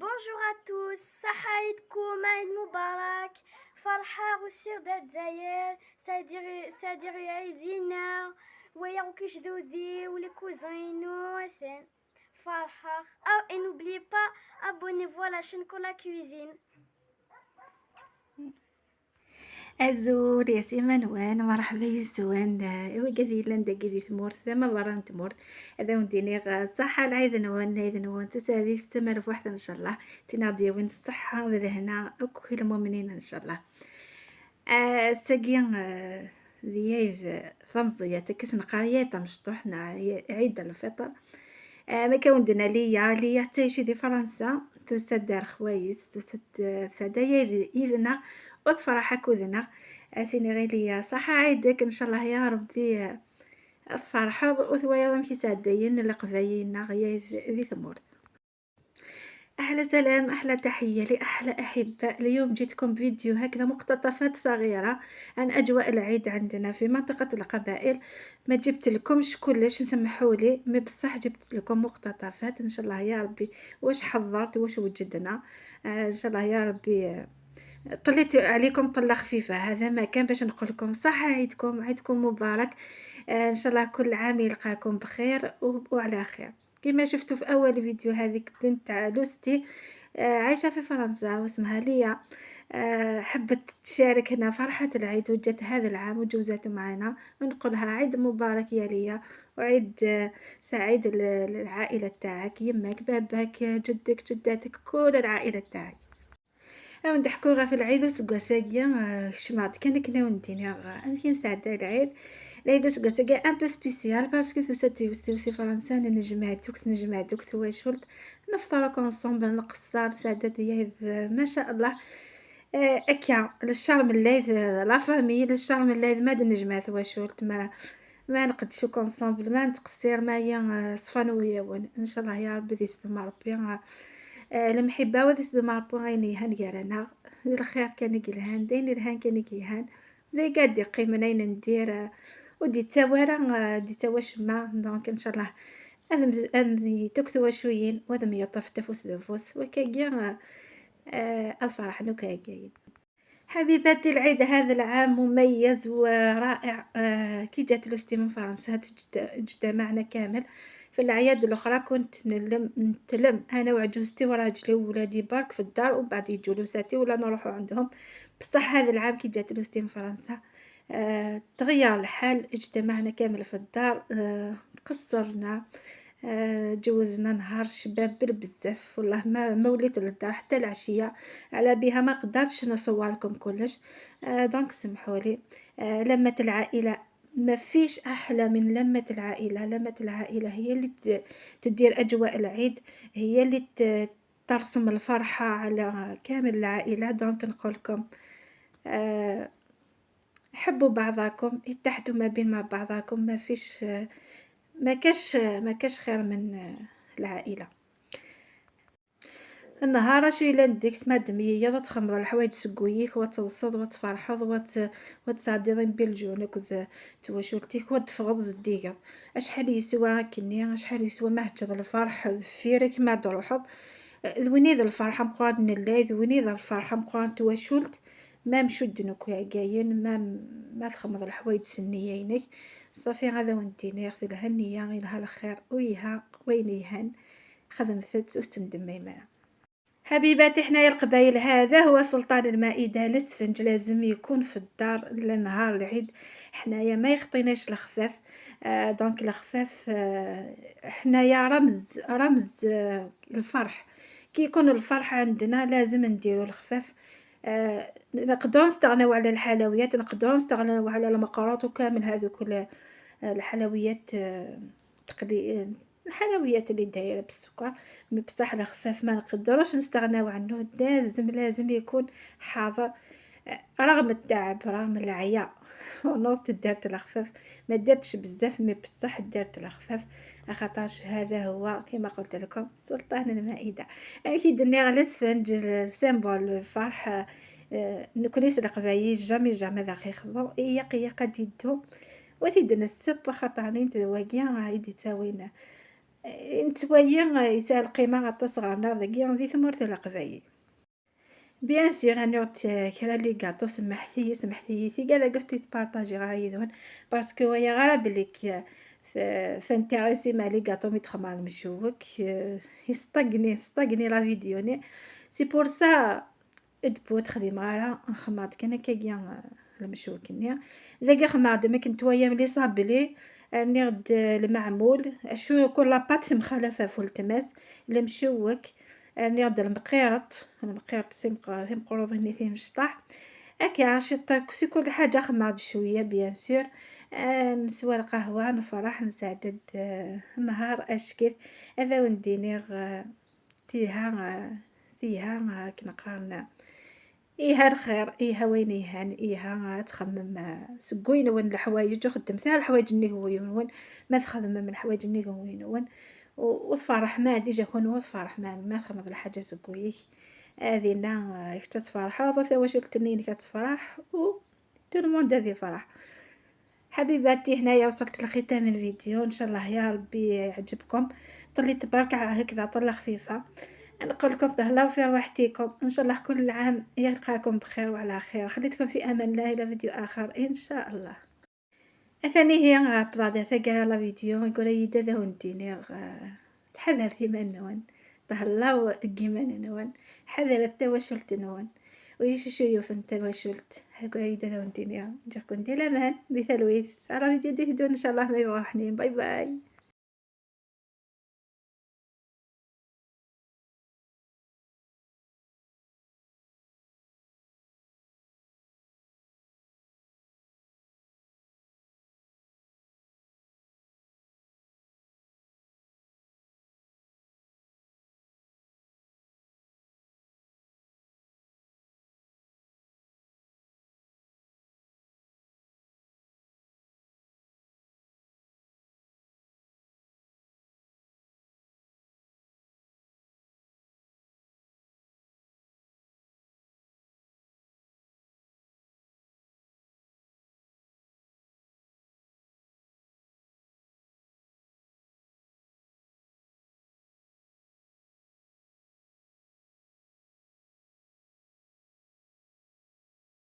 Bonjour à tous, صحايتكم عيد مبارك. فرحة وسير دا الجزائر سادير عيد لينا ويا كيشدودي ولي كوزينو وثان فرحة او et n'oubliez pas abonnez-vous à la chaîne Cola Cuisine. أزور يا سيما وان مرحبا يسوان وقريلا دقيدي ثمورت ثما وران تمورت هذا ونديني صحة العيد نوان تسادي تمر بوحدة إن شاء الله تنادي وين الصحة وذهنا وكل المؤمنين إن شاء الله. ساقيا ذيايف ثمزية تكسن قرية مشطوحنا عيد الفطر. ما كوندنا ليا تعيشي دي فرنسا تسد دار خوايس تسد ثدايا إذنا وفرحة كوذنا سينغالية صح عيدك إن شاء الله يا ربي. الفرحة وثويا كي سادين لقفاينا غير ذي ثمور. أحلى سلام أحلى تحية لأحلى أحباء. اليوم جيتكم فيديو هكذا مقتطفات صغيرة عن أجواء العيد عندنا في منطقة القبائل. ما جبت لكمش كلش مسمحولي مي بصح جبت لكم مقتطفات إن شاء الله يا ربي. واش حضرت واش وجدنا إن شاء الله يا ربي. طليت عليكم طلة خفيفة هذا ما كان باش نقول لكم صح عيدكم مبارك. ان شاء الله كل عام يلقاكم بخير وعلى خير. كما شفتوا في اول فيديو هذيك بنت لوستي عايشة في فرنسا واسمها ليا. حبت تشارك هنا فرحة العيد وجت هذا العام وجوزته معنا ونقولها عيد مبارك يا ليا وعيد سعيد للعائلة تاعك يمك باباك جدك جداتك كل العائلة تاعك. أو نضحكو غا في العيد سكواساكيا شمعت كان كنا وندينا أمكن سعداء العيد سكواساكيا ان بو سبيسيال باسكو ثوساتي وستي فرنسا نجمعتوك ثواشولت نفطرو كونسومبل نقصر سعداء ياهب ما شاء الله. أكيا للشهر من الليل لا فامي للشهر من الليل ما نجمع ثواشولت ما نقدشو كونسومبل ما نتقصير ما هي صفانوية ون ان شاء الله يا ربي يسلم ربي. المحبة وذس دو ماربو غيني هان قالنا الخير كان يقلهان دين الهان كان يقلهان ذي قد يقيم نين ندير ودي تساورا دي تواش دونك ان شاء الله أذم تكتوا شويين وذم يطف تفوس دفوس وكاقيا الفرح نكاقيين. حبيباتي العيد هذا العام مميز ورائع. كي جات لوستي من فرنسا اجتمعنا كامل. في الأعياد الأخرى كنت نتلم أنا وعجوزتي وراجلي وولادي برك في الدار ومن بعد يجوا لوساتي ولا نروحوا عندهم. بصح هذا العام كي جات لوستي من فرنسا تغير الحال اجتمعنا كامل في الدار. قصرنا جوزنا نهار شباب بزاف والله ما وليت للدار حتى العشيه على بها ما قدرتش نصور لكم كلش. دونك سمحولي. لمة العائله ما فيش احلى من لمة العائله هي اللي تدير اجواء العيد هي اللي ترسم الفرحه على كامل العائله. دونك نقولكم حبوا بعضاكم اتحدوا ما بين بعضاكم ما كاش خير من العائله. النهار شوي لنديك تما دميه تخمر الحوايج سكويك وتصد وتفرحض وتصادين بالجونك تواشولتيك وتفغض زديك اشحال يسوى كني اشحال يسوى مهجر الفرح ذفيرك ما تروحض ذويني ذا الفرحه مقارن الليل ذويني ذا الفرحه مقارن تواشولت ما مشدنك يا جايين ما تخمر الحوايج سنيينك صافي هذا وانتي ياخذ الهنيه لها الخير ويها وينيهن خدم فت وتندم ميمنه. حبيباتي حنايا القبايل هذا هو سلطان المائده الاسفنج لازم يكون في الدار لنهار العيد. حنايا ما يخطيناش الخفاف. دونك الخفاف حنايا رمز الفرح. كي يكون الفرح عندنا لازم نديرو الخفاف. نقدروا نستغناو على الحلويات نقدروا نستغناو على المقارات وكامل هذو كل الحلويات الحلويات اللي دايره بالسكر. بصح الخفاف ما نقدروش نستغناو عنه لازم يكون حاضر رغم التعب رغم العيا. ونوضت درت الخفاف ما درتش بزاف مي بصح درت الخفاف خاطرش هذا هو كما قلت لكم سلطان المائده. كي درنا على الاسفنج سيمبول الفرح. نكونيس القبايل جامي ذا يخضر قد يدهم وثيدنا السب خاطرين تواقيا هايدي تاوينا نتويا يسال قيمة غطا صغارنا ذاكيا ذي ثمرة القبايل. بيان سور راني غت كرا لي كاطو سمحتيلي في كاع قلت تبارطاجي غير يدون باسكو هي غير بليك فانتريسي مع لي كاطو ميتخمار مشوك يسطقني لا فيديو سي بور سا ادبو تخدم غارة نخماط كان كاكيا المشوكني ذاك خماط ما كنت ويا ملي صابلي راني غد المعمول شو كل لاباط مخالفة فول تماس المشوك راني غد المقيرط سي مقروضيني فيه مشطح هكا شطك سي كل حاجة خماط شوية بيان سور نسوى القهوة نفرح نسعدد نهار اشكل هذا ونديني تيها كنقارن إيها الخير إيها وين يهان إيها تخمم سكوين وين الحوايج وخدم ثا الحوايج اللي هو وين ما تخدم من الحوايج اللي هو وين وتفرح ما ديجا كون وتفرح ما خمض الحاجة سكويك هذه نا تفرح هذا واش التنين كتفرح و تو الموند هذه فرح. حبيباتي هنايا وصلت لختام الفيديو ان شاء الله يا ربي يعجبكم. طلي تبارك هكذا طلة خفيفة نقول لكم تهلاو في رواحتكم ان شاء الله كل عام يلقاكم بخير وعلى خير. خليتكم في امان الله الى فيديو اخر ان شاء الله. اثاني هي بزاده ثقال لا فيديو يقول لي دادا ونديني تحذر في نوان تهلاو كيما نوان حذر التواشلت نوان ويش شوف انت تواشلت هاكو دادا ونديني جاكم دي الامان بثلويث على فيديو دي ان شاء الله ما يروحني. باي باي.